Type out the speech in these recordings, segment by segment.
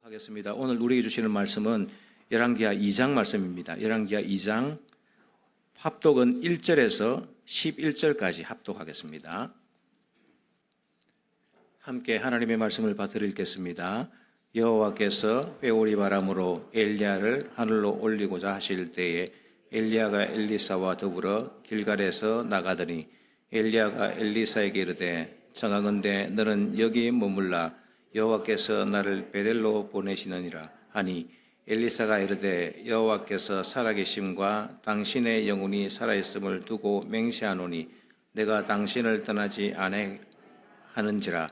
하겠습니다. 오늘 우리에게 주시는 말씀은 열왕기하 2장 말씀입니다. 열왕기하 2장 합독은 1절에서 11절까지 합독하겠습니다. 함께 하나님의 말씀을 받들어 읽겠습니다. 여호와께서 회오리 바람으로 엘리야를 하늘로 올리고자 하실 때에 엘리야가 엘리사와 더불어 길갈에서 나가더니 엘리야가 엘리사에게 이르되 청하건대 너는 여기 머물라 여호와께서 나를 베델로 보내시느니라 하니 엘리사가 이르되 여호와께서 살아계심과 당신의 영혼이 살아있음을 두고 맹세하노니 내가 당신을 떠나지 아니하는지라.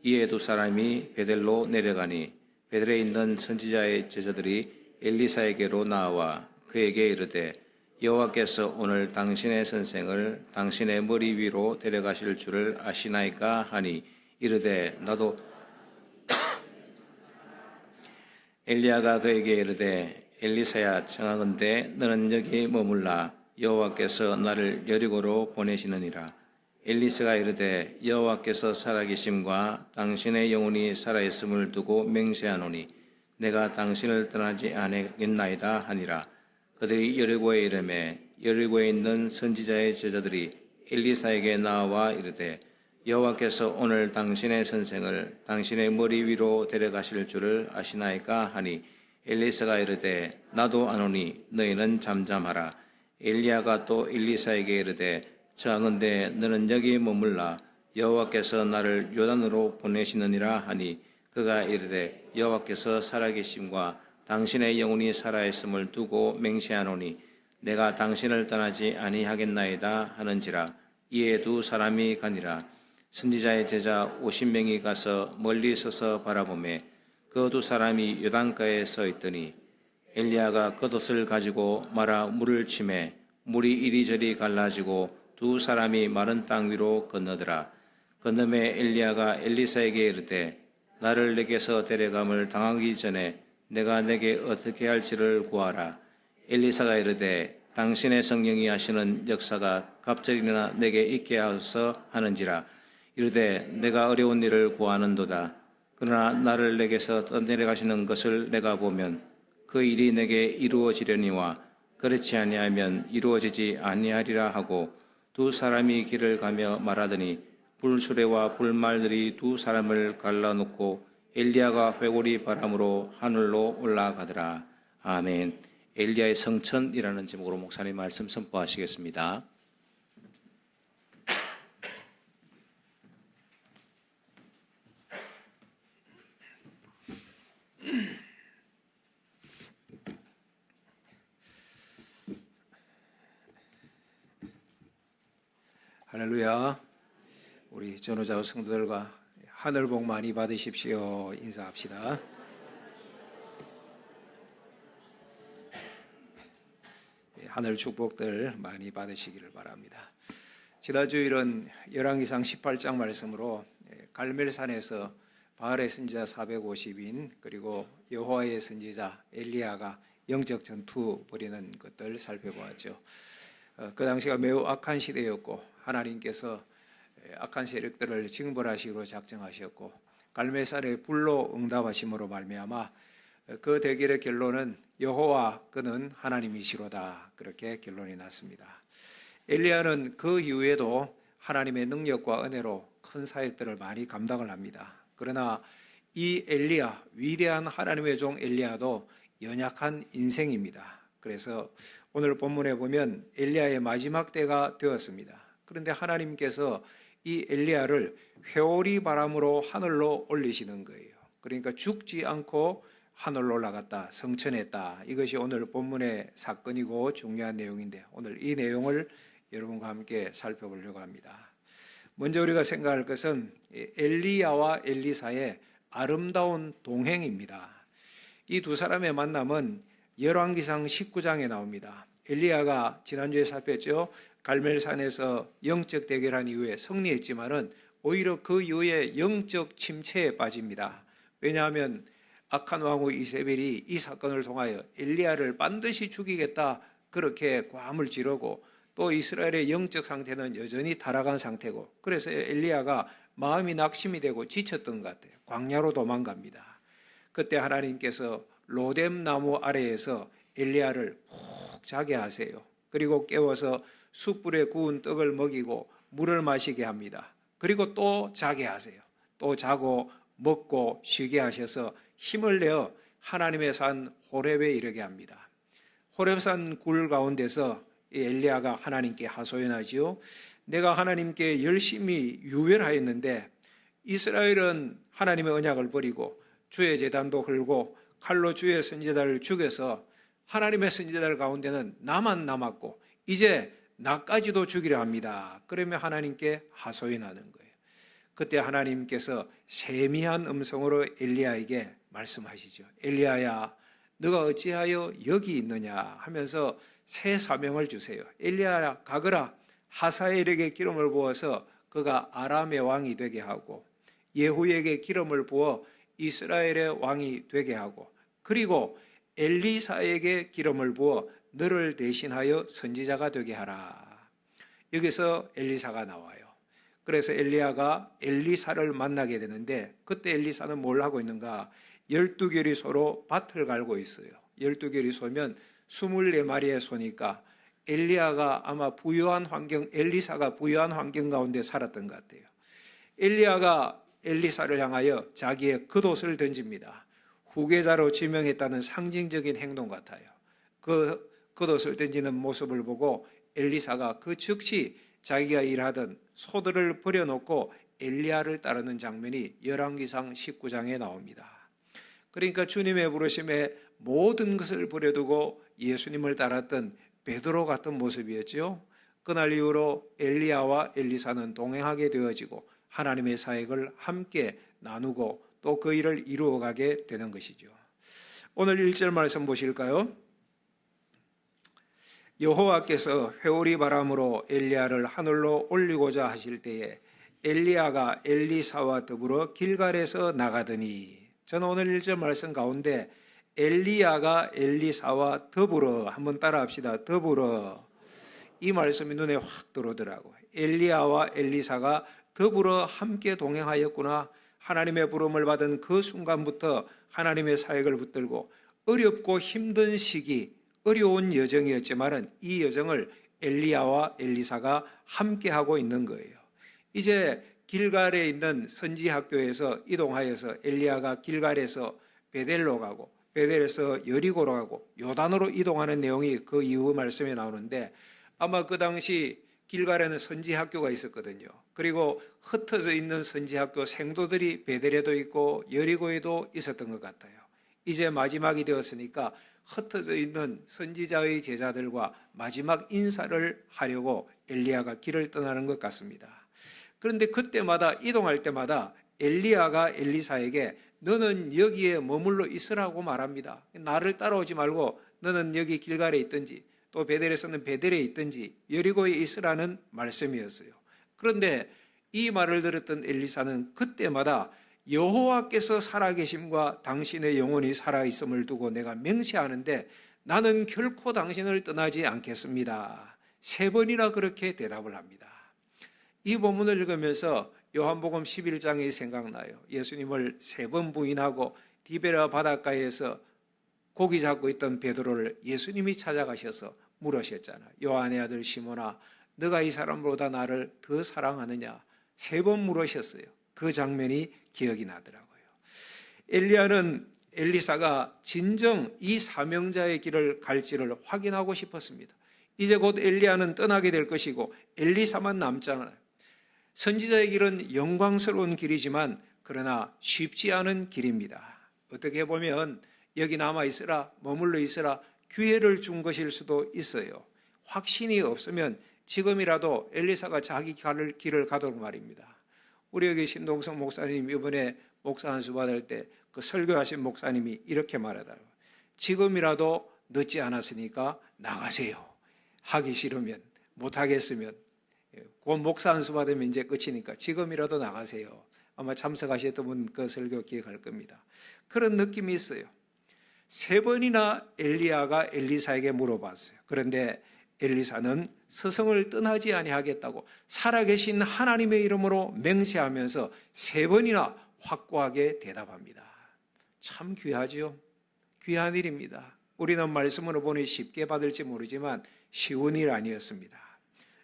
이에 두 사람이 베델로 내려가니 베델에 있는 선지자의 제자들이 엘리사에게로 나와 그에게 이르되 여호와께서 오늘 당신의 선생을 당신의 머리 위로 데려가실 줄을 아시나이까 하니 이르되 나도 엘리야가 그에게 이르되 엘리사야 청하건대 너는 여기 머물라 여호와께서 나를 여리고로 보내시느니라. 엘리사가 이르되 여호와께서 살아계심과 당신의 영혼이 살아있음을 두고 맹세하노니 내가 당신을 떠나지 아니하겠나이다 하니라. 그들이 여리고에 이르매 여리고에 있는 선지자의 제자들이 엘리사에게 나와 이르되 여호와께서 오늘 당신의 선생을 당신의 머리 위로 데려가실 줄을 아시나이까 하니 엘리사가 이르되 나도 아노니 너희는 잠잠하라. 엘리야가 또 엘리사에게 이르되 청하건대 너는 여기 머물라 여호와께서 나를 요단으로 보내시느니라 하니 그가 이르되 여호와께서 살아계심과 당신의 영혼이 살아있음을 두고 맹세하노니 내가 당신을 떠나지 아니하겠나이다 하는지라. 이에 두 사람이 가니라. 선지자의 제자 50명이 가서 멀리 서서 바라보매 그 두 사람이 요단가에 서 있더니 엘리야가 겉옷을 가지고 말아 물을 치매 물이 이리저리 갈라지고 두 사람이 마른 땅 위로 건너더라. 건너매 엘리야가 엘리사에게 이르되 나를 내게서 데려감을 당하기 전에 내가 내게 어떻게 할지를 구하라. 엘리사가 이르되 당신의 성령이 하시는 역사가 갑절이나 내게 있게 하소서 하는지라. 이르되 내가 어려운 일을 구하는도다. 그러나 나를 내게서 떠내려가시는 것을 내가 보면 그 일이 내게 이루어지려니와 그렇지 아니하면 이루어지지 아니하리라 하고 두 사람이 길을 가며 말하더니 불수레와 불말들이 두 사람을 갈라놓고 엘리야가 회오리 바람으로 하늘로 올라가더라. 아멘. 엘리야의 성천이라는 제목으로 목사님 말씀 선포하시겠습니다. 할렐루야. 우리 전우자 성도들과 하늘 복 많이 받으십시오. 인사합시다. 하늘 축복들 많이 받으시기를 바랍니다. 지난 주일은 열왕기상 18장 말씀으로 갈멜산에서 바알의 선지자 450인 그리고 여호와의 선지자 엘리야가 영적 전투 벌이는 것들 살펴보았죠. 그 당시가 매우 악한 시대였고 하나님께서 악한 세력들을 징벌하시기로 작정하셨고 갈멜산의 불로 응답하심으로 말미암아 그 대결의 결론은 여호와 그는 하나님이시로다 그렇게 결론이 났습니다. 엘리야는 그 이후에도 하나님의 능력과 은혜로 큰 사역들을 많이 감당을 합니다. 그러나 이 엘리야, 위대한 하나님의 종 엘리야도 연약한 인생입니다. 그래서 오늘 본문에 보면 엘리야의 마지막 때가 되었습니다. 그런데 하나님께서 이 엘리야를 회오리 바람으로 하늘로 올리시는 거예요. 그러니까 죽지 않고 하늘로 올라갔다, 성천했다. 이것이 오늘 본문의 사건이고 중요한 내용인데 오늘 이 내용을 여러분과 함께 살펴보려고 합니다. 먼저 우리가 생각할 것은 엘리야와 엘리사의 아름다운 동행입니다. 이 두 사람의 만남은 열왕기상 19장에 나옵니다. 엘리야가 지난주에 살폈죠. 갈멜산에서 영적 대결한 이후에 승리했지만은 오히려 그 이후에 영적 침체에 빠집니다. 왜냐하면 악한 왕후 이세벨이 이 사건을 통하여 엘리야를 반드시 죽이겠다 그렇게 고함을 지르고 또 이스라엘의 영적 상태는 여전히 타락한 상태고 그래서 엘리야가 마음이 낙심이 되고 지쳤던 것 같아요. 광야로 도망갑니다. 그때 하나님께서 로뎀 나무 아래에서 엘리야를 푹 자게 하세요. 그리고 깨워서 숯불에 구운 떡을 먹이고 물을 마시게 합니다. 그리고 또 자게 하세요. 또 자고 먹고 쉬게 하셔서 힘을 내어 하나님의 산 호렙에 이르게 합니다. 호렙산 굴 가운데서 엘리야가 하나님께 하소연하지요. 내가 하나님께 열심히 유별하였는데 이스라엘은 하나님의 언약을 버리고 주의 제단도 헐고 칼로 주의 선지자를 죽여서 하나님의 선지자들 가운데는 나만 남았고 이제 나까지도 죽이려 합니다. 그러면 하나님께 하소연하는 거예요. 그때 하나님께서 세미한 음성으로 엘리야에게 말씀하시죠. 엘리야야, 너가 어찌하여 여기 있느냐 하면서 새 사명을 주세요. 엘리야야, 가거라. 하사엘에게 기름을 부어서 그가 아람의 왕이 되게 하고 예후에게 기름을 부어 이스라엘의 왕이 되게 하고 그리고 엘리사에게 기름을 부어 너를 대신하여 선지자가 되게 하라. 여기서 엘리사가 나와요. 그래서 엘리야가 엘리사를 만나게 되는데 그때 엘리사는 뭘 하고 있는가? 12결이 소로 밭을 갈고 있어요. 12결이 소면 24마리의 소니까 엘리야가 아마 부유한 환경, 엘리사가 부유한 환경 가운데 살았던 것 같아요. 엘리야가 엘리사를 향하여 자기의 겉옷을 던집니다. 후계자로 지명했다는 상징적인 행동 같아요. 그 겉옷을 던지는 모습을 보고 엘리사가 그 즉시 자기가 일하던 소들을 버려놓고 엘리야를 따르는 장면이 열왕기상 19장에 나옵니다. 그러니까 주님의 부르심에 모든 것을 버려두고 예수님을 따랐던 베드로 같은 모습이었죠. 그날 이후로 엘리야와 엘리사는 동행하게 되어지고 하나님의 사역을 함께 나누고 또 그 일을 이루어가게 되는 것이죠. 오늘 1절 말씀 보실까요? 여호와께서 회오리 바람으로 엘리야를 하늘로 올리고자 하실 때에 엘리야가 엘리사와 더불어 길갈에서 나가더니, 저는 오늘 1절 말씀 가운데 엘리야가 엘리사와 더불어, 한번 따라합시다. 더불어. 이 말씀이 눈에 확 들어오더라고요. 엘리야와 엘리사가 더불어 함께 동행하였구나. 하나님의 부름을 받은 그 순간부터 하나님의 사역을 붙들고 어렵고 힘든 시기, 어려운 여정이었지만 이 여정을 엘리야와 엘리사가 함께 하고 있는 거예요. 이제 길갈에 있는 선지학교에서 이동하여서 엘리야가 길갈에서 베델로 가고 베델에서 여리고로 가고 요단으로 이동하는 내용이 그 이후 말씀에 나오는데, 아마 그 당시 길갈에는 선지학교가 있었거든요. 그리고 흩어져 있는 선지학교 생도들이 베델에도 있고 여리고에도 있었던 것 같아요. 이제 마지막이 되었으니까 흩어져 있는 선지자의 제자들과 마지막 인사를 하려고 엘리야가 길을 떠나는 것 같습니다. 그런데 그때마다 이동할 때마다 엘리야가 엘리사에게 너는 여기에 머물러 있으라고 말합니다. 나를 따라오지 말고 너는 여기 길갈에 있든지 또 베델에서는 베델에 있든지 여리고에 있으라는 말씀이었어요. 그런데 이 말을 들었던 엘리사는 그때마다 여호와께서 살아계심과 당신의 영혼이 살아있음을 두고 내가 맹세하는데 나는 결코 당신을 떠나지 않겠습니다. 3번이나 그렇게 대답을 합니다. 이 본문을 읽으면서 요한복음 11장이 생각나요. 예수님을 3번 부인하고 디베라 바닷가에서 고기 잡고 있던 베드로를 예수님이 찾아가셔서 물으셨잖아요. 요한의 아들 시몬아, 너가 이 사람보다 나를 더 사랑하느냐? 3번 물으셨어요. 그 장면이 기억이 나더라고요. 엘리야는 엘리사가 진정 이 사명자의 길을 갈지를 확인하고 싶었습니다. 이제 곧 엘리야는 떠나게 될 것이고 엘리사만 남잖아요. 선지자의 길은 영광스러운 길이지만 그러나 쉽지 않은 길입니다. 어떻게 보면 여기 남아있으라, 머물러 있으라 기회를 준 것일 수도 있어요. 확신이 없으면 지금이라도 엘리사가 자기 길을 가도록 말입니다. 우리 여기 신동성 목사님 이번에 목사 안수 받을 때 그 설교하신 목사님이 이렇게 말하더라고요. 지금이라도 늦지 않았으니까 나가세요. 하기 싫으면, 못하겠으면, 곧 목사 안수 받으면 이제 끝이니까 지금이라도 나가세요. 아마 참석하셨던 분 그 설교 기억할 겁니다. 그런 느낌이 있어요. 3번이나 엘리야가 엘리사에게 물어봤어요. 그런데 엘리사는 서성을 떠나지 아니하겠다고 살아계신 하나님의 이름으로 맹세하면서 3번이나 확고하게 대답합니다. 참 귀하죠. 귀한 일입니다. 우리는 말씀으로 보니 쉽게 받을지 모르지만 쉬운 일 아니었습니다.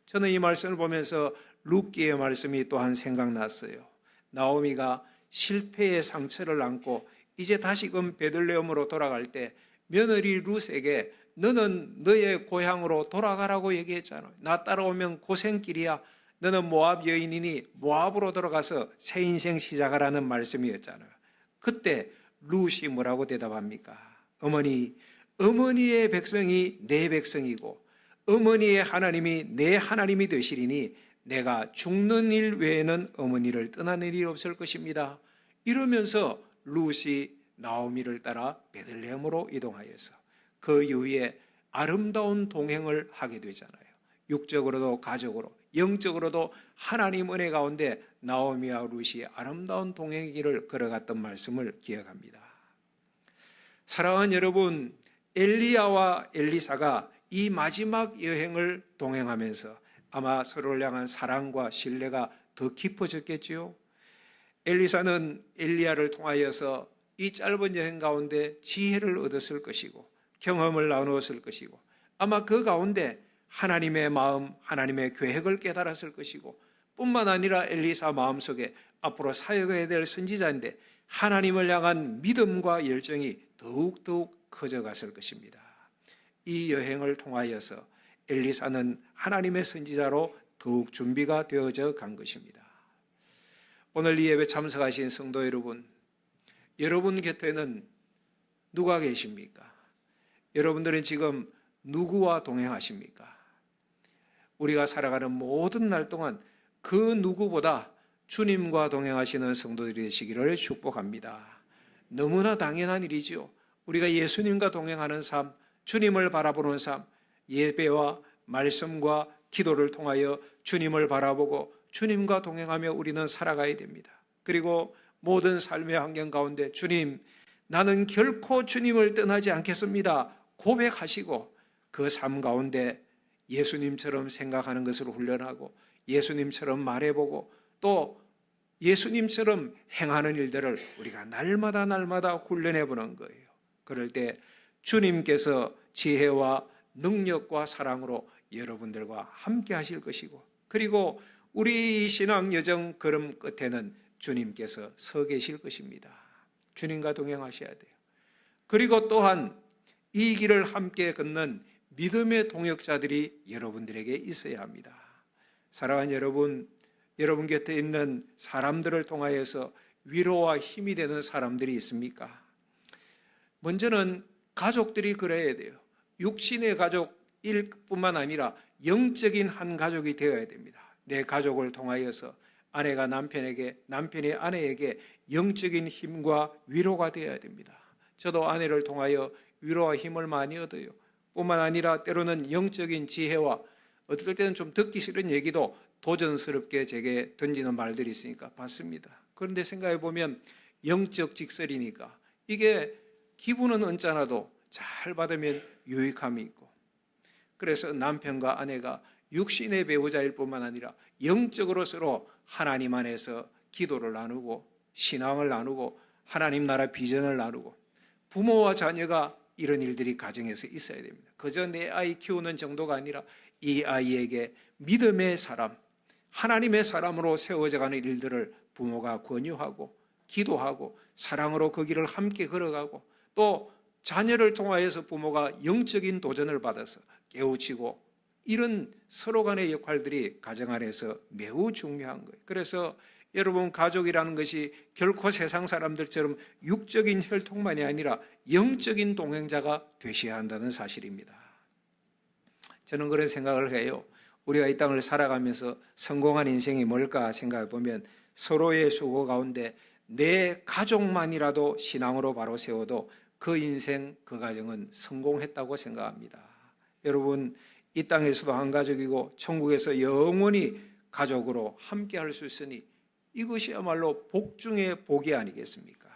저는 이 말씀을 보면서 룻기의 말씀이 또한 생각났어요. 나오미가 실패의 상처를 안고 이제 다시금 베들레헴으로 돌아갈 때 며느리 룻에게 너는 너의 고향으로 돌아가라고 얘기했잖아. 나 따라오면 고생길이야. 너는 모압 여인이니 모압으로 돌아가서 새 인생 시작하라는 말씀이었잖아요. 그때 룻이 뭐라고 대답합니까? 어머니의 백성이 내 백성이고 어머니의 하나님이 내 하나님이 되시리니 내가 죽는 일 외에는 어머니를 떠나는 일이 없을 것입니다. 이러면서 룻이 나오미를 따라 베들레헴으로 이동하여서 그 이후에 아름다운 동행을 하게 되잖아요. 육적으로도 가족으로 영적으로도 하나님 은혜 가운데 나오미와 룻이 아름다운 동행의 길을 걸어갔던 말씀을 기억합니다. 사랑하는 여러분, 엘리야와 엘리사가 이 마지막 여행을 동행하면서 아마 서로를 향한 사랑과 신뢰가 더 깊어졌겠지요. 엘리사는 엘리야를 통하여서 이 짧은 여행 가운데 지혜를 얻었을 것이고 경험을 나누었을 것이고 아마 그 가운데 하나님의 마음, 하나님의 계획을 깨달았을 것이고 뿐만 아니라 엘리사 마음속에 앞으로 사역해야 될 선지자인데 하나님을 향한 믿음과 열정이 더욱더욱 커져갔을 것입니다. 이 여행을 통하여서 엘리사는 하나님의 선지자로 더욱 준비가 되어져 간 것입니다. 오늘 이 예배 참석하신 성도 여러분, 여러분 곁에는 누가 계십니까? 여러분들은 지금 누구와 동행하십니까? 우리가 살아가는 모든 날 동안 그 누구보다 주님과 동행하시는 성도들이 되시기를 축복합니다. 너무나 당연한 일이죠. 우리가 예수님과 동행하는 삶, 주님을 바라보는 삶, 예배와 말씀과 기도를 통하여 주님을 바라보고 주님과 동행하며 우리는 살아가야 됩니다. 그리고 모든 삶의 환경 가운데 주님, 나는 결코 주님을 떠나지 않겠습니다. 고백하시고 그 삶 가운데 예수님처럼 생각하는 것을 훈련하고 예수님처럼 말해보고 또 예수님처럼 행하는 일들을 우리가 날마다 훈련해보는 거예요. 그럴 때 주님께서 지혜와 능력과 사랑으로 여러분들과 함께 하실 것이고 그리고 우리 신앙 여정 걸음 끝에는 주님께서 서 계실 것입니다. 주님과 동행하셔야 돼요. 그리고 또한 이 길을 함께 걷는 믿음의 동역자들이 여러분들에게 있어야 합니다. 사랑하는 여러분, 여러분 곁에 있는 사람들을 통하여서 위로와 힘이 되는 사람들이 있습니까? 먼저는 가족들이 그래야 돼요. 육신의 가족일 뿐만 아니라 영적인 한 가족이 되어야 됩니다. 내 가족을 통하여서 아내가 남편에게, 남편이 아내에게 영적인 힘과 위로가 되어야 됩니다. 저도 아내를 통하여 위로와 힘을 많이 얻어요. 뿐만 아니라 때로는 영적인 지혜와 어떨 때는 좀 듣기 싫은 얘기도 도전스럽게 제게 던지는 말들이 있으니까 받습니다. 그런데 생각해 보면 영적 직설이니까 이게 기분은 언짢아도 잘 받으면 유익함이 있고 그래서 남편과 아내가 육신의 배우자일 뿐만 아니라 영적으로 서로 하나님 안에서 기도를 나누고 신앙을 나누고 하나님 나라 비전을 나누고 부모와 자녀가 이런 일들이 가정에서 있어야 됩니다. 그저 내 아이 키우는 정도가 아니라 이 아이에게 믿음의 사람, 하나님의 사람으로 세워져가는 일들을 부모가 권유하고 기도하고 사랑으로 그 길을 함께 걸어가고 또 자녀를 통하여서 부모가 영적인 도전을 받아서 깨우치고 이런 서로 간의 역할들이 가정 안에서 매우 중요한 거예요. 그래서 여러분 가족이라는 것이 결코 세상 사람들처럼 육적인 혈통만이 아니라 영적인 동행자가 되셔야 한다는 사실입니다. 저는 그런 생각을 해요. 우리가 이 땅을 살아가면서 성공한 인생이 뭘까 생각해 보면 서로의 수고 가운데 내 가족만이라도 신앙으로 바로 세워도 그 인생, 그 가정은 성공했다고 생각합니다. 여러분 이 땅에서도 한 가족이고 천국에서 영원히 가족으로 함께 할 수 있으니 이것이야말로 복 중에 복이 아니겠습니까?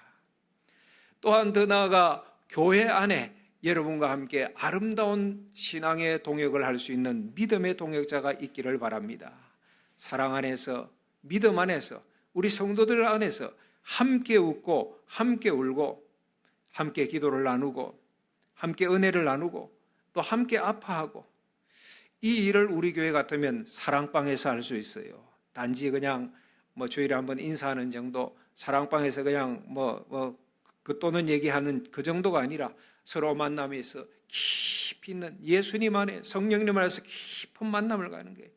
또한 더 나아가 교회 안에 여러분과 함께 아름다운 신앙의 동역을 할 수 있는 믿음의 동역자가 있기를 바랍니다. 사랑 안에서, 믿음 안에서, 우리 성도들 안에서 함께 웃고 함께 울고 함께 기도를 나누고 함께 은혜를 나누고 또 함께 아파하고, 이 일을 우리 교회 같으면 사랑방에서 할 수 있어요. 단지 그냥 주일에 한번 인사하는 정도, 사랑방에서 그냥 또는 얘기하는 그 정도가 아니라 서로 만남에서 깊이 있는 예수님 안에, 성령님 안에서 깊은 만남을 가는 거예요.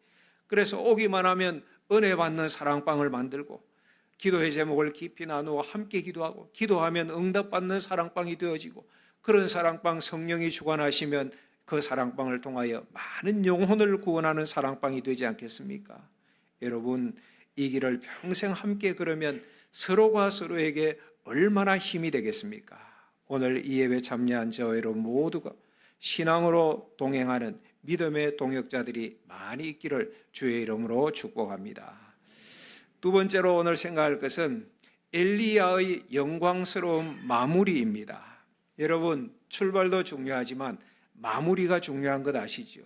그래서 오기만 하면 은혜 받는 사랑방을 만들고, 기도의 제목을 깊이 나누어 함께 기도하고, 기도하면 응답받는 사랑방이 되어지고, 그런 사랑방, 성령이 주관하시면 그 사랑방을 통하여 많은 영혼을 구원하는 사랑방이 되지 않겠습니까? 여러분, 이 길을 평생 함께 걸으면 서로가 서로에게 얼마나 힘이 되겠습니까? 오늘 이 예배 참여한 저 여러분 모두가 신앙으로 동행하는 믿음의 동역자들이 많이 있기를 주의 이름으로 축복합니다. 두 번째로 오늘 생각할 것은 엘리야의 영광스러운 마무리입니다. 여러분, 출발도 중요하지만 마무리가 중요한 것 아시죠?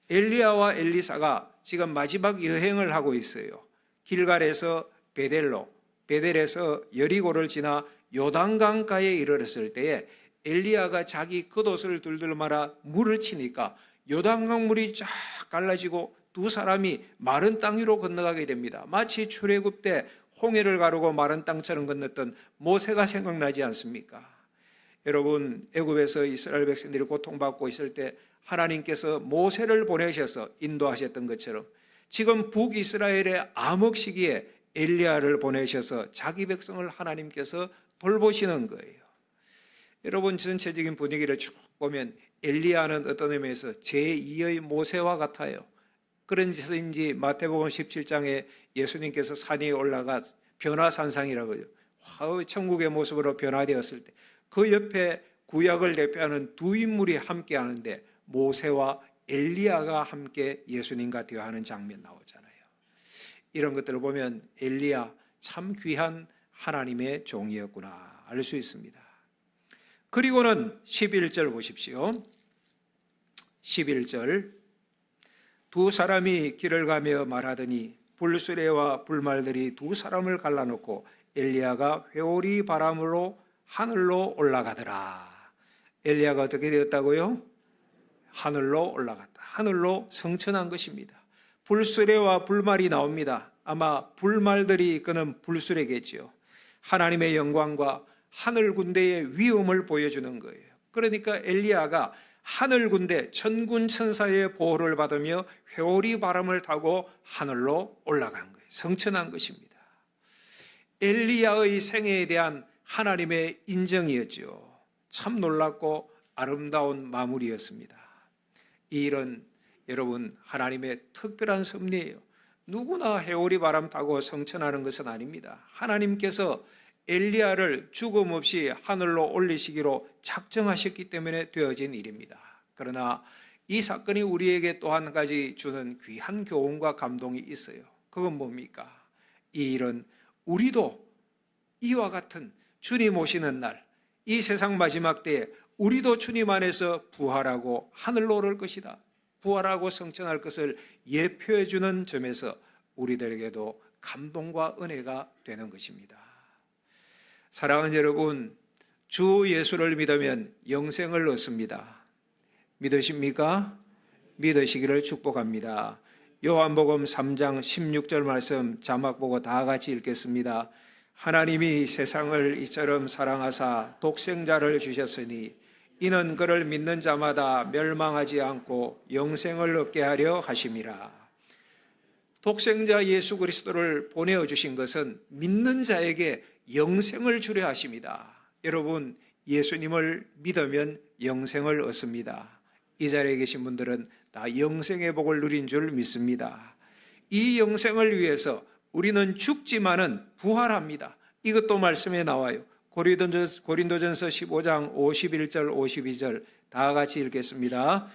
엘리야와 엘리사가 지금 마지막 여행을 하고 있어요. 길갈에서 베델에서 여리고를 지나 요단강가에 이르렀을 때에 엘리야가 자기 겉옷을 둘둘 말아 물을 치니까 요단강 물이 쫙 갈라지고 두 사람이 마른 땅 위로 건너가게 됩니다. 마치 출애굽 때 홍해를 가르고 마른 땅처럼 건넜던 모세가 생각나지 않습니까? 여러분, 애굽에서 이스라엘 백성들이 고통받고 있을 때 하나님께서 모세를 보내셔서 인도하셨던 것처럼 지금 북이스라엘의 암흑 시기에 엘리야를 보내셔서 자기 백성을 하나님께서 돌보시는 거예요. 여러분, 전체적인 분위기를 쭉 보면 엘리야는 어떤 의미에서 제2의 모세와 같아요. 그런지인지 마태복음 17장에 예수님께서 산에 올라가 변화산상이라고 하죠. 천국의 모습으로 변화되었을 때 그 옆에 구약을 대표하는 두 인물이 함께 하는데 모세와 엘리야가 함께 예수님과 대화하는 장면 나오잖아요. 이런 것들을 보면 엘리야 참 귀한 하나님의 종이었구나 알 수 있습니다. 그리고는 11절 보십시오. 11절, 두 사람이 길을 가며 말하더니 불수레와 불말들이 두 사람을 갈라놓고 엘리야가 회오리 바람으로 하늘로 올라가더라. 엘리야가 어떻게 되었다고요? 하늘로 올라갔다. 하늘로 성천한 것입니다. 불수레와 불말이 나옵니다. 아마 불말들이 이끄는 불수레겠지요. 하나님의 영광과 하늘 군대의 위엄을 보여주는 거예요. 그러니까 엘리야가 하늘 군대 천군 천사의 보호를 받으며 회오리 바람을 타고 하늘로 올라간 거예요. 성천한 것입니다. 엘리야의 생애에 대한 하나님의 인정이었죠. 참 놀랍고 아름다운 마무리였습니다. 이 일은 여러분 하나님의 특별한 섭리예요. 누구나 회오리 바람 타고 성천하는 것은 아닙니다. 하나님께서 엘리야를 죽음 없이 하늘로 올리시기로 작정하셨기 때문에 되어진 일입니다. 그러나 이 사건이 우리에게 또 한 가지 주는 귀한 교훈과 감동이 있어요. 그건 뭡니까? 이 일은 우리도 이와 같은 주님 오시는 날, 이 세상 마지막 때에 우리도 주님 안에서 부활하고 하늘로 오를 것이다, 부활하고 성천할 것을 예표해 주는 점에서 우리들에게도 감동과 은혜가 되는 것입니다. 사랑하는 여러분, 주 예수를 믿으면 영생을 얻습니다. 믿으십니까? 믿으시기를 축복합니다. 요한복음 3장 16절 말씀 자막 보고 다 같이 읽겠습니다. 하나님이 세상을 이처럼 사랑하사 독생자를 주셨으니 이는 그를 믿는 자마다 멸망하지 않고 영생을 얻게 하려 하심이라. 독생자 예수 그리스도를 보내어 주신 것은 믿는 자에게 영생을 주려 하십니다. 여러분, 예수님을 믿으면 영생을 얻습니다. 이 자리에 계신 분들은 다 영생의 복을 누린 줄 믿습니다. 이 영생을 위해서 우리는 죽지만은 부활합니다. 이것도 말씀에 나와요. 고린도전서 15장 51절 52절 다 같이 읽겠습니다.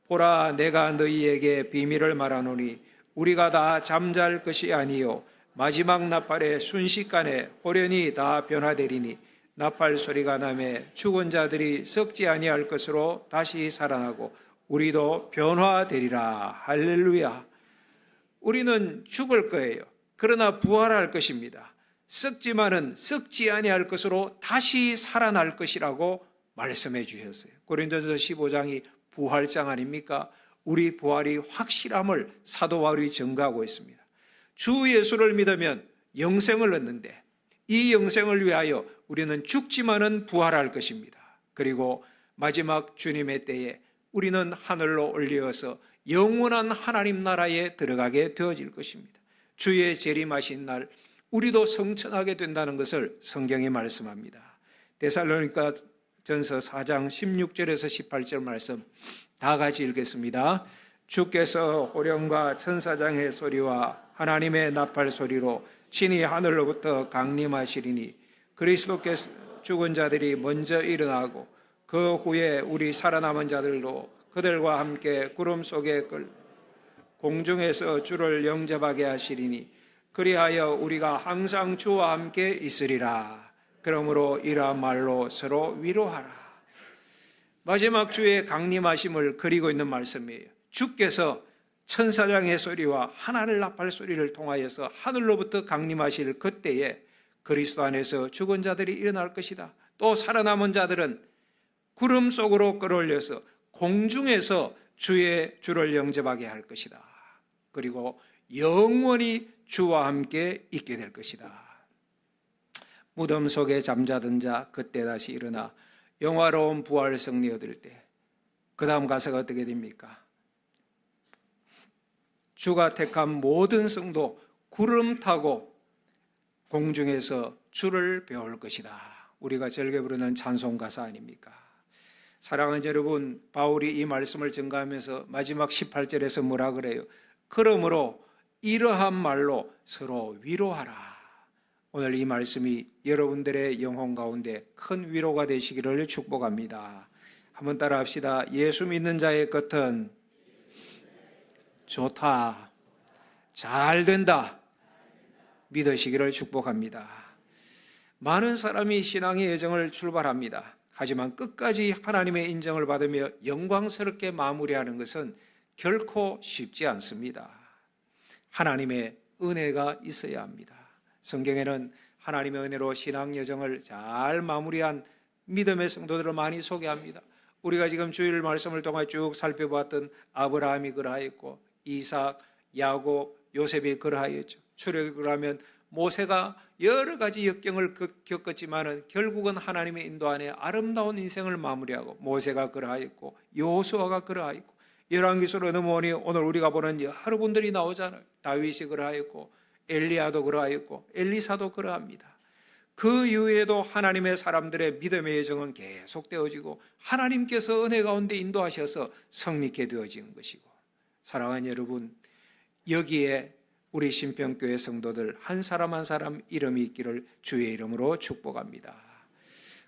보라, 내가 너희에게 비밀을 말하노니 우리가 다 잠잘 것이 아니요 마지막 나팔에 순식간에 호련히 다 변화되리니 나팔 소리가 나매 죽은 자들이 썩지 아니할 것으로 다시 살아나고 우리도 변화되리라. 할렐루야. 우리는 죽을 거예요. 그러나 부활할 것입니다. 썩지만은 썩지 아니할 것으로 다시 살아날 것이라고 말씀해 주셨어요. 고린도전서 15장이 부활장 아닙니까? 우리 부활이 확실함을 사도 바울이 증거하고 있습니다. 주 예수를 믿으면 영생을 얻는데 이 영생을 위하여 우리는 죽지만은 부활할 것입니다. 그리고 마지막 주님의 때에 우리는 하늘로 올려서 영원한 하나님 나라에 들어가게 되어질 것입니다. 주의 재림하신 날 우리도 성천하게 된다는 것을 성경이 말씀합니다. 데살로니가 전서 4장 16절에서 18절 말씀 다 같이 읽겠습니다. 주께서 호령과 천사장의 소리와 하나님의 나팔 소리로 친히 하늘로부터 강림하시리니 그리스도께서 죽은 자들이 먼저 일어나고 그 후에 우리 살아남은 자들도 그들과 함께 구름 속에 공중에서 주를 영접하게 하시리니 그리하여 우리가 항상 주와 함께 있으리라. 그러므로 이러한 말로 서로 위로하라. 마지막 주의 강림하심을 그리고 있는 말씀이에요. 주께서 천사장의 소리와 하나님 나팔 소리를 통하여서 하늘로부터 강림하실 그때에 그리스도 안에서 죽은 자들이 일어날 것이다. 또 살아남은 자들은 구름 속으로 끌어올려서 공중에서 주를 영접하게 할 것이다. 그리고 영원히 주와 함께 있게 될 것이다. 무덤 속에 잠자던 자 그때 다시 일어나 영화로운 부활 승리 얻을 때 그 다음 가사가 어떻게 됩니까? 주가 택한 모든 성도 구름 타고 공중에서 주를 배울 것이다. 우리가 즐겨 부르는 찬송 가사 아닙니까? 사랑하는 여러분, 바울이 이 말씀을 증거하면서 마지막 18절에서 뭐라 그래요? 그러므로 이러한 말로 서로 위로하라. 오늘 이 말씀이 여러분들의 영혼 가운데 큰 위로가 되시기를 축복합니다. 한번 따라 합시다. 예수 믿는 자의 끝은 좋다, 잘 된다 믿으시기를 축복합니다. 많은 사람이 신앙의 여정을 출발합니다. 하지만 끝까지 하나님의 인정을 받으며 영광스럽게 마무리하는 것은 결코 쉽지 않습니다. 하나님의 은혜가 있어야 합니다. 성경에는 하나님의 은혜로 신앙 여정을 잘 마무리한 믿음의 성도들을 많이 소개합니다. 우리가 지금 주일 말씀을 통해 쭉 살펴보았던 아브라함이 그러하였고 이삭, 야곱, 요셉이 그러하였죠. 출애굽을 하면 모세가 여러 가지 역경을 겪었지만 결국은 하나님의 인도 안에 아름다운 인생을 마무리하고 모세가 그러하였고 여호수아가 그러하였고 열왕기서로 넘어오니 오늘 우리가 보는 여러분들이 나오잖아요. 다윗이 그러하였고 엘리야도 그러하였고 엘리사도 그러합니다. 그 이후에도 하나님의 사람들의 믿음의 여정은 계속되어지고 하나님께서 은혜 가운데 인도하셔서 성립케 되어지는 것이고, 사랑하는 여러분, 여기에 우리 신평교회 성도들 한 사람 한 사람 이름이 있기를 주의 이름으로 축복합니다.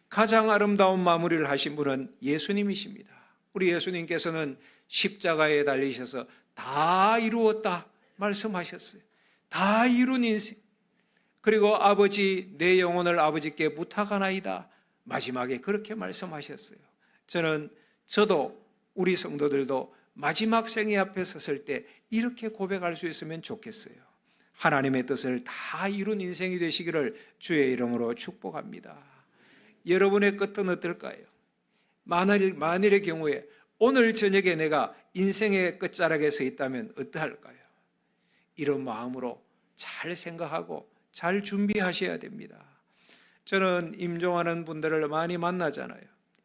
가장 아름다운 마무리를 하신 분은 예수님이십니다. 우리 예수님께서는 십자가에 달리셔서 다 이루었다 말씀하셨어요. 다 이룬 인생. 그리고 아버지, 내 영혼을 아버지께 부탁하나이다 마지막에 그렇게 말씀하셨어요. 저도 우리 성도들도 마지막 생애 앞에 섰을 때 이렇게 고백할 수 있으면 좋겠어요. 하나님의 뜻을 다 이룬 인생이 되시기를 주의 이름으로 축복합니다. 여러분의 끝은 어떨까요? 만일의 경우에 오늘 저녁에 내가 인생의 끝자락에 서 있다면 어떠할까요? 이런 마음으로 잘 생각하고 잘 준비하셔야 됩니다. 저는 임종하는 분들을 많이 만나잖아요.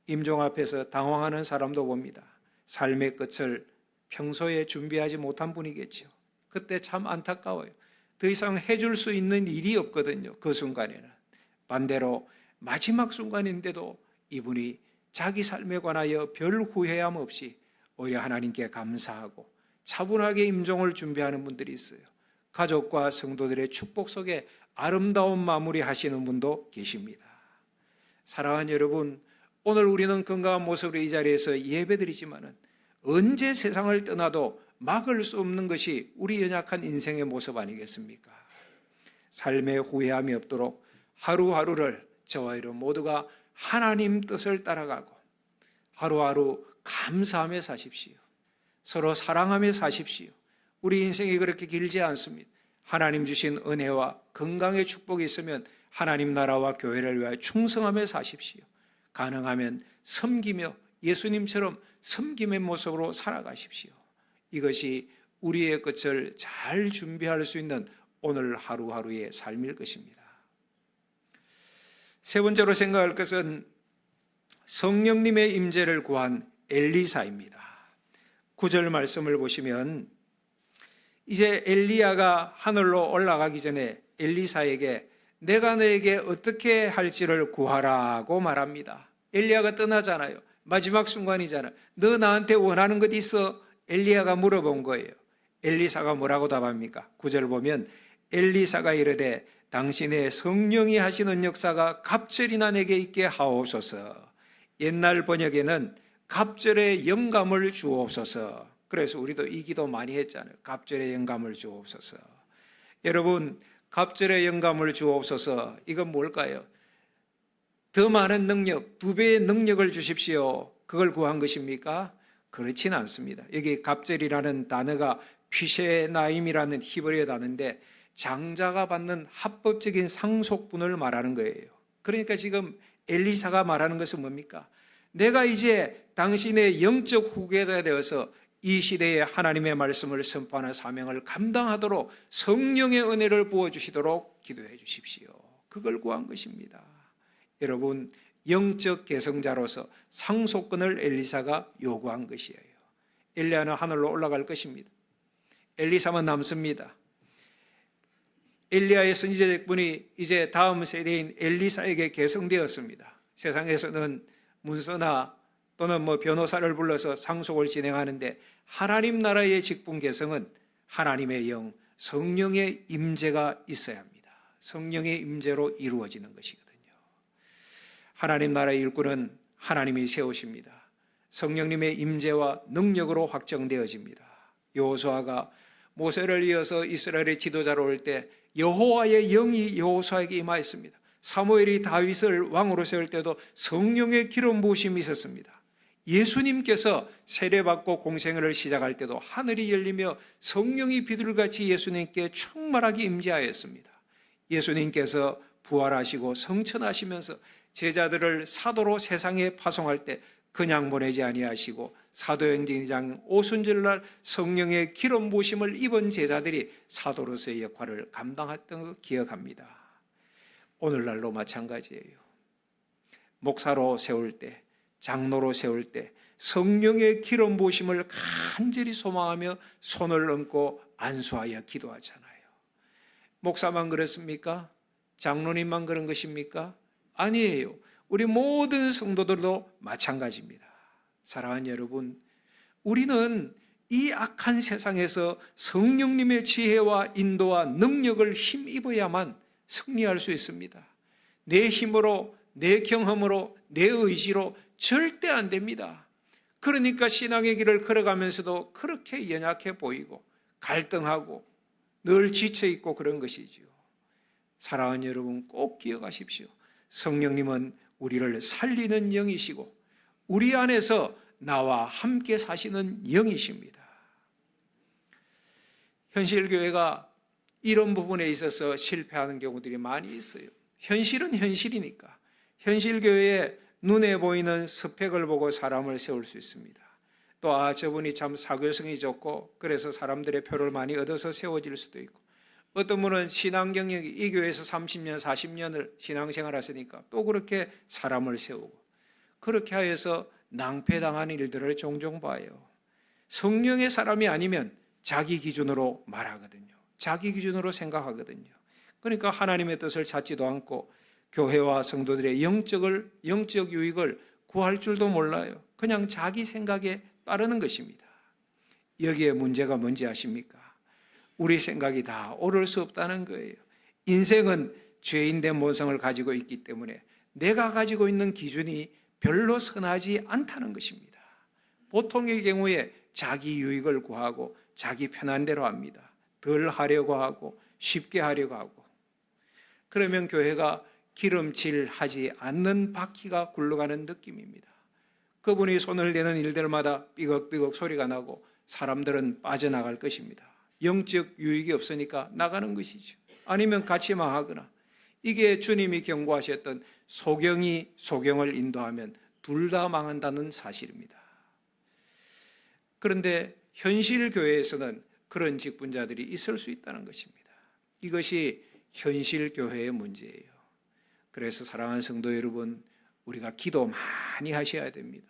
임종 앞에서 당황하는 사람도 봅니다. 삶의 끝을 평소에 준비하지 못한 분이겠죠. 그때 참 안타까워요. 더 이상 해줄 수 있는 일이 없거든요. 그 순간에는. 반대로 마지막 순간인데도 이분이 자기 삶에 관하여 별 후회함 없이 오히려 하나님께 감사하고 차분하게 임종을 준비하는 분들이 있어요. 가족과 성도들의 축복 속에 아름다운 마무리 하시는 분도 계십니다. 사랑하는 여러분, 오늘 우리는 건강한 모습으로 이 자리에서 예배드리지만은 언제 세상을 떠나도 막을 수 없는 것이 우리 연약한 인생의 모습 아니겠습니까? 삶에 후회함이 없도록 하루하루를 저와 여러분 모두가 하나님 뜻을 따라가고 하루하루 감사하며 사십시오. 서로 사랑하며 사십시오. 우리 인생이 그렇게 길지 않습니다. 하나님 주신 은혜와 건강의 축복이 있으면 하나님 나라와 교회를 위하여 충성하며 사십시오. 가능하면 섬기며 예수님처럼 섬김의 모습으로 살아가십시오. 이것이 우리의 끝을 잘 준비할 수 있는 오늘 하루하루의 삶일 것입니다. 세 번째로 생각할 것은 성령님의 임재를 구한 엘리사입니다. 9절 말씀을 보시면 이제 엘리야가 하늘로 올라가기 전에 엘리사에게 내가 너에게 어떻게 할지를 구하라고 말합니다. 엘리야가 떠나잖아요. 마지막 순간이잖아요. 너 나한테 원하는 것 있어? 엘리야가 물어본 거예요. 엘리사가 뭐라고 답합니까? 9절 보면 엘리사가 이르되 당신의 성령이 하시는 역사가 갑절이나 내게 있게 하옵소서. 옛날 번역에는 갑절의 영감을 주옵소서. 그래서 우리도 이 기도 많이 했잖아요. 갑절의 영감을 주옵소서. 여러분, 갑절의 영감을 주옵소서. 이건 뭘까요? 더 많은 능력, 2배의 능력을 주십시오. 그걸 구한 것입니까? 그렇진 않습니다. 여기 갑절이라는 단어가 퀴셰나임이라는 히브리어 단어인데 장자가 받는 합법적인 상속분을 말하는 거예요. 그러니까 지금 엘리사가 말하는 것은 뭡니까? 내가 이제 당신의 영적 후계자가 되어서 이 시대에 하나님의 말씀을 선포하는 사명을 감당하도록 성령의 은혜를 부어주시도록 기도해 주십시오. 그걸 구한 것입니다. 여러분, 영적 계승자로서 상속권을 엘리사가 요구한 것이에요. 엘리야는 하늘로 올라갈 것입니다. 엘리사만 남습니다. 엘리야의 선지자분이 이제 다음 세대인 엘리사에게 계승되었습니다. 세상에서는 문서나 또는 변호사를 불러서 상속을 진행하는데 하나님 나라의 직분 계승은 하나님의 영, 성령의 임재가 있어야 합니다. 성령의 임재로 이루어지는 것이거든요. 하나님 나라의 일꾼은 하나님이 세우십니다. 성령님의 임재와 능력으로 확정되어집니다. 여호수아가 모세를 이어서 이스라엘의 지도자로 올 때 여호와의 영이 여호수아에게 임하였습니다. 사무엘이 다윗을 왕으로 세울 때도 성령의 기름 부으심이 있었습니다. 예수님께서 세례받고 공생애를 시작할 때도 하늘이 열리며 성령이 비둘같이 예수님께 충만하게 임재하였습니다. 예수님께서 부활하시고 성천하시면서 제자들을 사도로 세상에 파송할 때 그냥 보내지 아니하시고 사도행전 2장 오순절날 성령의 기름 부으심을 입은 제자들이 사도로서의 역할을 감당했던 걸 기억합니다. 오늘날도 마찬가지예요. 목사로 세울 때, 장로로 세울 때 성령의 기름 부으심을 간절히 소망하며 손을 얹고 안수하여 기도하잖아요. 목사만 그렇습니까? 장로님만 그런 것입니까? 아니에요. 우리 모든 성도들도 마찬가지입니다. 사랑하는 여러분, 우리는 이 악한 세상에서 성령님의 지혜와 인도와 능력을 힘입어야만 승리할 수 있습니다. 내 힘으로, 내 경험으로, 내 의지로 절대 안 됩니다. 그러니까 신앙의 길을 걸어가면서도 그렇게 연약해 보이고 갈등하고 늘 지쳐있고 그런 것이지요. 사랑하는 여러분, 꼭 기억하십시오. 성령님은 우리를 살리는 영이시고 우리 안에서 나와 함께 사시는 영이십니다. 현실교회가 이런 부분에 있어서 실패하는 경우들이 많이 있어요. 현실은 현실이니까 현실교회에 눈에 보이는 스펙을 보고 사람을 세울 수 있습니다. 또 저분이 참 사교성이 좋고 그래서 사람들의 표를 많이 얻어서 세워질 수도 있고, 어떤 분은 신앙 경력이 이 교회에서 30년, 40년을 신앙생활 하시니까 또 그렇게 사람을 세우고, 그렇게 하여서 낭패당하는 일들을 종종 봐요. 성령의 사람이 아니면 자기 기준으로 말하거든요. 자기 기준으로 생각하거든요. 그러니까 하나님의 뜻을 찾지도 않고 교회와 성도들의 영적 유익을 구할 줄도 몰라요. 그냥 자기 생각에 따르는 것입니다. 여기에 문제가 뭔지 아십니까? 우리 생각이 다 옳을 수 없다는 거예요. 인생은 죄인된 본성을 가지고 있기 때문에 내가 가지고 있는 기준이 별로 선하지 않다는 것입니다. 보통의 경우에 자기 유익을 구하고 자기 편한 대로 합니다. 덜 하려고 하고 쉽게 하려고 하고. 그러면 교회가 기름칠하지 않는 바퀴가 굴러가는 느낌입니다. 그분이 손을 대는 일들마다 삐걱삐걱 소리가 나고 사람들은 빠져나갈 것입니다. 영적 유익이 없으니까 나가는 것이죠. 아니면 같이 망하거나. 이게 주님이 경고하셨던 소경이 소경을 인도하면 둘 다 망한다는 사실입니다. 그런데 현실 교회에서는 그런 직분자들이 있을 수 있다는 것입니다. 이것이 현실 교회의 문제예요. 그래서 사랑하는 성도 여러분, 우리가 기도 많이 하셔야 됩니다.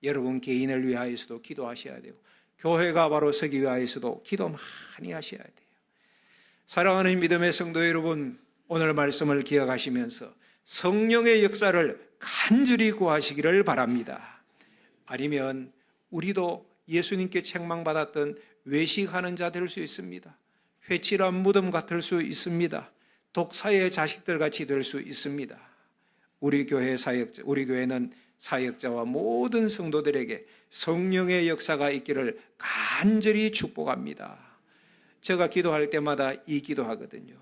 여러분 개인을 위하여서도 기도하셔야 되고, 교회가 바로 서기 위하여서도 기도 많이 하셔야 돼요. 사랑하는 믿음의 성도 여러분, 오늘 말씀을 기억하시면서 성령의 역사를 간절히 구하시기를 바랍니다. 아니면 우리도 예수님께 책망받았던 외식하는 자 될 수 있습니다. 회칠한 무덤 같을 수 있습니다. 독사의 자식들 같이 될 수 있습니다. 우리 교회는 사역자와 모든 성도들에게 성령의 역사가 있기를 간절히 축복합니다. 제가 기도할 때마다 이 기도하거든요.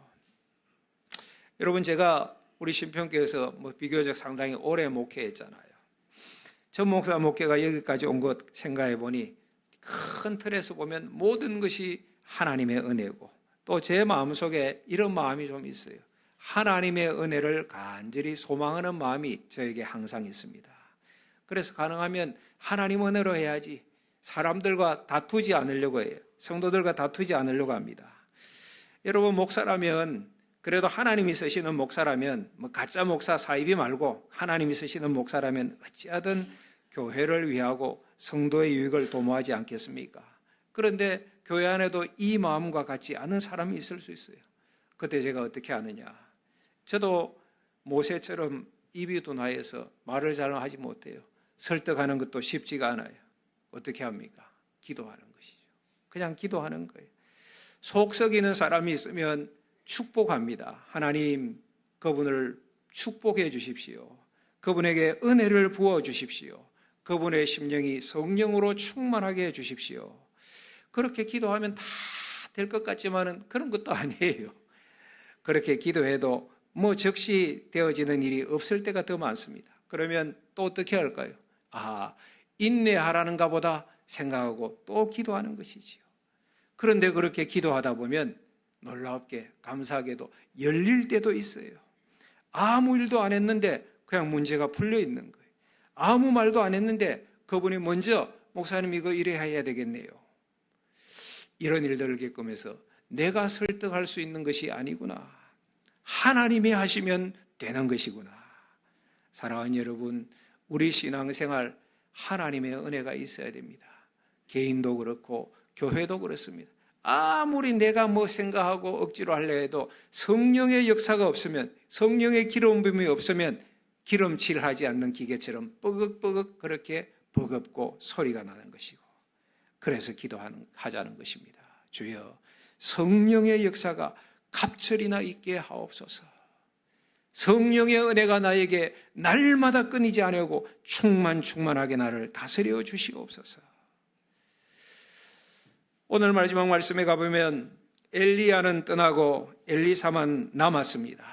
여러분, 제가 우리 신평교에서 비교적 상당히 오래 목회했잖아요. 전 목사 목회가 여기까지 온 것 생각해 보니 큰 틀에서 보면 모든 것이 하나님의 은혜고, 또 제 마음속에 이런 마음이 좀 있어요. 하나님의 은혜를 간절히 소망하는 마음이 저에게 항상 있습니다. 그래서 가능하면 하나님 은혜로 해야지, 사람들과 다투지 않으려고 해요. 성도들과 다투지 않으려고 합니다. 여러분, 목사라면, 그래도 하나님이 쓰시는 목사라면, 가짜 목사 사이비 말고 하나님이 쓰시는 목사라면 어찌하든 교회를 위하고 성도의 유익을 도모하지 않겠습니까? 그런데 교회 안에도 이 마음과 같지 않은 사람이 있을 수 있어요. 그때 제가 어떻게 하느냐? 저도 모세처럼 입이 둔하여서 말을 잘 하지 못해요. 설득하는 것도 쉽지가 않아요. 어떻게 합니까? 기도하는 것이죠. 그냥 기도하는 거예요. 속 썩이는 사람이 있으면 축복합니다. 하나님, 그분을 축복해 주십시오. 그분에게 은혜를 부어 주십시오. 그분의 심령이 성령으로 충만하게 해 주십시오. 그렇게 기도하면 다 될 것 같지만은 그런 것도 아니에요. 그렇게 기도해도 즉시 되어지는 일이 없을 때가 더 많습니다. 그러면 또 어떻게 할까요? 인내하라는가 보다 생각하고 또 기도하는 것이지요. 그런데 그렇게 기도하다 보면 놀랍게 감사하게도 열릴 때도 있어요. 아무 일도 안 했는데 그냥 문제가 풀려 있는 거예요. 아무 말도 안 했는데 그분이 먼저 목사님 이거 이래야 해야 되겠네요. 이런 일들을 겪으면서 내가 설득할 수 있는 것이 아니구나. 하나님이 하시면 되는 것이구나. 사랑하는 여러분, 우리 신앙생활 하나님의 은혜가 있어야 됩니다. 개인도 그렇고 교회도 그렇습니다. 아무리 내가 생각하고 억지로 하려 해도 성령의 역사가 없으면, 성령의 기름 부음이 없으면 기름칠하지 않는 기계처럼 뻐걱뻐걱 그렇게 버겁고 소리가 나는 것이고, 그래서 기도하자는 것입니다. 주여, 성령의 역사가 갑절이나 있게 하옵소서. 성령의 은혜가 나에게 날마다 끊이지 않고 충만하게 나를 다스려 주시옵소서. 오늘 마지막 말씀에 가보면 엘리야는 떠나고 엘리사만 남았습니다.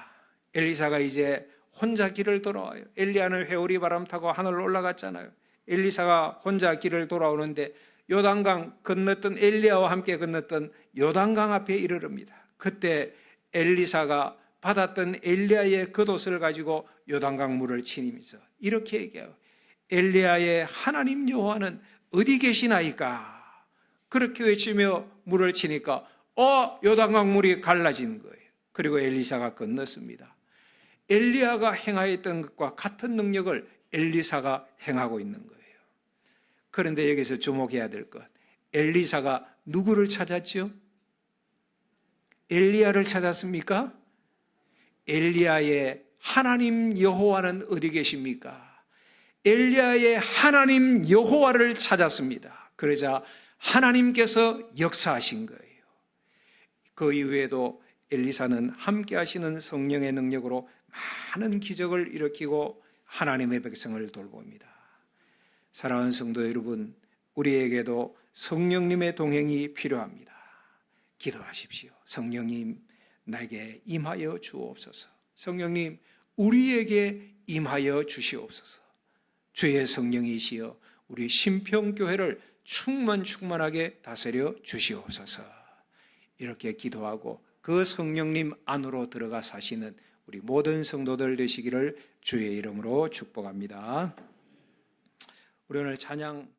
엘리사가 이제 혼자 길을 돌아와요. 엘리야는 회오리 바람 타고 하늘로 올라갔잖아요. 엘리사가 혼자 길을 돌아오는데 요단강 건넜던, 엘리야와 함께 건넜던 요단강 앞에 이르릅니다. 그때 엘리사가 받았던 엘리야의 겉옷을 가지고 요단강 물을 치니면서 이렇게 얘기해요. 엘리야의 하나님 여호와는 어디 계시나이까? 그렇게 외치며 물을 치니까 요단강 물이 갈라진 거예요. 그리고 엘리사가 건넜습니다. 엘리야가 행하였던 것과 같은 능력을 엘리사가 행하고 있는 거예요. 그런데 여기서 주목해야 될 것, 엘리사가 누구를 찾았죠? 엘리야를 찾았습니까? 엘리야의 하나님 여호와는 어디 계십니까? 엘리야의 하나님 여호와를 찾았습니다. 그러자 하나님께서 역사하신 거예요. 그 이후에도 엘리사는 함께 하시는 성령의 능력으로 많은 기적을 일으키고 하나님의 백성을 돌봅니다. 사랑하는 성도 여러분, 우리에게도 성령님의 동행이 필요합니다. 기도하십시오. 성령님, 나에게 임하여 주옵소서. 성령님, 우리에게 임하여 주시옵소서. 주의 성령이시여 우리 신평교회를 충만하게 다스려 주시옵소서. 이렇게 기도하고 그 성령님 안으로 들어가 사시는 우리 모든 성도들 되시기를 주의 이름으로 축복합니다. 우리 오늘 찬양